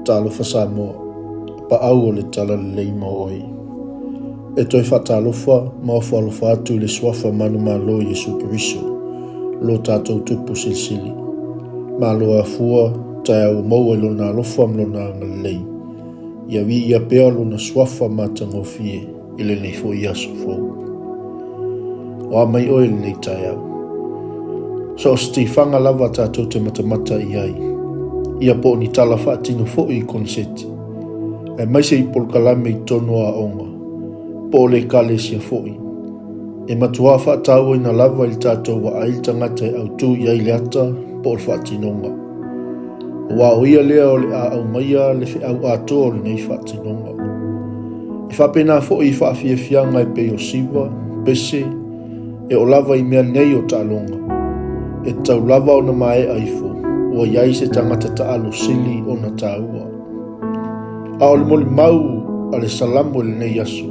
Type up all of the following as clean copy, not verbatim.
whaatalofa Salamo, APAAU o le TALALELEI mo oi. E toi whaatalofa, mawhalofa atu le swafa manu malo Yesu Kiriso, lo tātou tupu silsili. Malo afua, tai au maua lona alofa mlona ngalei. Ia vi ia pea lona swafa matangofie, ile nei fo iaso fo. O amai oi le tai au. So Stefanga lava tātou te matamata iai. Ia po ni tala whaatino fo i konseti. E maise i polkalame i tono a onga. Po le kalesia fo i. E matua whaatau i na lava i tātou wa ail tangata e au tū iai le ata po le whaatinonga. Wa o ia lea o le a au maia le whi au ato o le nei whaatinonga. E whapena fo i whaafiafianga e pe o siwa, pese, e o lava i mea nei o tālonga. E tau lava o na mae aifo, ua iai se tangata taalo sili o na tāua. A o le moli mau a le Salamo le nei aso.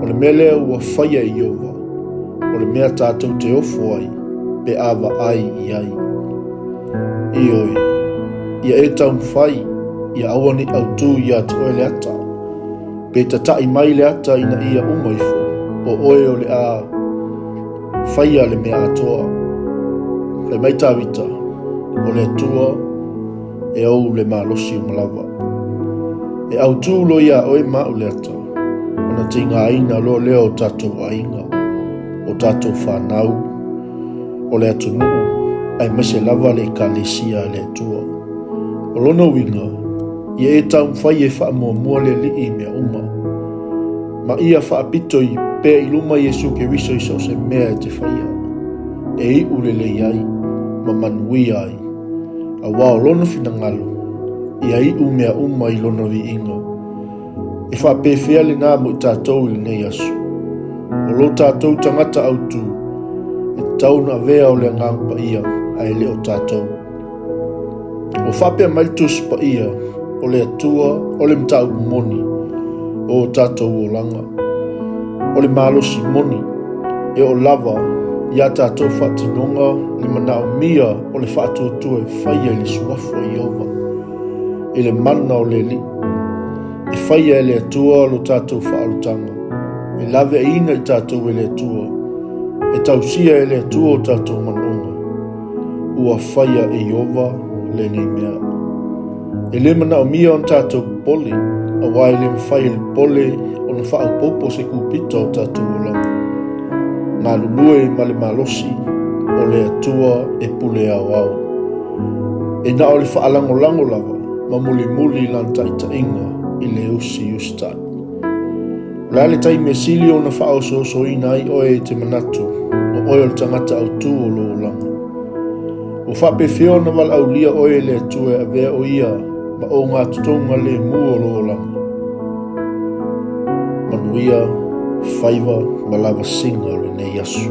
O le mea lea ua whaia i ova, o le mea tātou te ofo ai, pe awa ai i ai. I oi, ia e tau mwhai, ia awani au tū ia te oe le ata. Pe tatai mai le ata ina ia umaifo, o oe o le a whaia le mea atoa. Le mai tāwita, o le atua, e au le malosi o malawa. E au tūlo ia oe mau le ata, o na tinga aina lo leo o tātou ainga, o tātou whanau, o le atu nuu, ai mese lava le kalesia le atua. O lona winga, ia e tau mwhai e wha mua le li i mea uma. Ma ia wha apito i pēr i luma Yesu Kiriso i so se mea e te whaia. E i ulele iai, ma manui ai. A wao lona fina ngalo, ia i umea uma i lona vi inga. E wha pēwhea le nā mo i tātou i le nei asu. O lo tātou tangata autu, e tau na vea o le ngangpa ia, a e le o tātou. O whapea maitus pa ia, o le atua, o le mtau moni, o tātou o langa. O le malosi moni, e o lava, ia tātou whaatinonga, le manao mia o le whaatuatua e whaia le suafo i ova. E le mana o le li. E whaia e le atua lo tātou whaalutanga. E lave e ina i tātou e le atua. E tausia e le atua o tātou manonga. Ua whaia e ova le nei mea. E le manao mia on tātou pole, a wai le mwhai le pole o na whaau popo se kupita o tātou o langa. Ngā lulue ma le malosi o le atua e pule au au. E na o le whaalango lava ma muli lan taitainga i le usi ustat. La le tai me sili o na ꜿᴏᴠሶ ina ai oe te manatu o oe o tangata au tū o lo langa. O whape whio na wala au lia oe le atua a vea o ia ma o ngā tutonga le mu o lo langa. Manuia, whaiva, ma lava singa le nei asu.